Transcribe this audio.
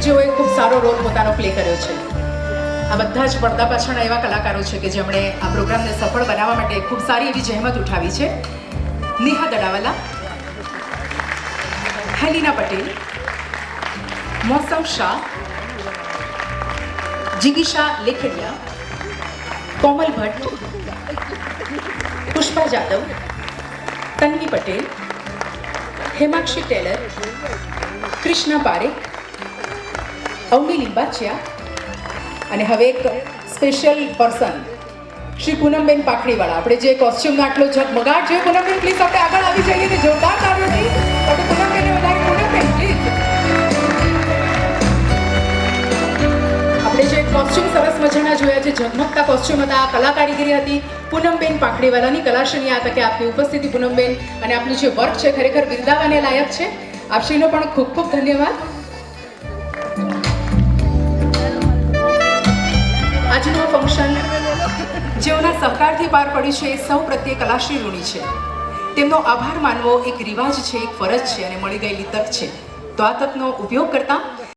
જેઓએ ખૂબ સારો રોલ પોતાનો પ્લે કર્યો છે. આ બધા જ પડદા પાછળના એવા કલાકારો છે કે જેમણે આ પ્રોગ્રામને સફળ બનાવવા માટે ખૂબ સારી એવી જહેમત ઉઠાવી છે. નેહા દડાવાલા, હેલિના પટેલ, મૌસમ શાહ, जिगीशा लेखड़िया, कोमल भट्ट, पुष्पा जादव, तन्वी पटेल, हेमाक्षी टेलर, कृष्णा पारेख, अवनी लिंबाचिया અને હવે એક સ્પેશિયલ પર્સન શ્રી પૂનમબેન પાખડીવાળા. આપણે જે કોસ્ચ્યુમનો આટલો ઝગમગાટ છે, પૂનમબેન પ્લીઝ આપણે આગળ આવી જઈએ ને જોરદાર તાળીઓથી આપણે પૂનમબેનને વધારે. પૂનમબેન પ્લીઝ. આપણે જે કોસ્ચ્યુમ સરસ મજાના જોયા છે, ઝગમગતા કોસ્ચ્યુમ હતા, કલાકારીગરી હતી પૂનમબેન પાખડીવાલાની. કલાશ્રીની આ તકે આપની ઉપસ્થિતિ પૂનમબેન અને આપનું જે વર્ક છે ખરેખર બિરદાવાને લાયક છે. આપશ્રીનો પણ ખૂબ ખૂબ ધન્યવાદ. આજનું ફંક્શન જેઓના સહકારથી પાર પડ્યું છે એ સૌ પ્રત્યે કલાશ્રી ઋણી છે. તેમનો આભાર માનવો એક રિવાજ છે, એક ફરજ છે અને મળી ગયેલી તક છે. તો આ તકનો ઉપયોગ કરતા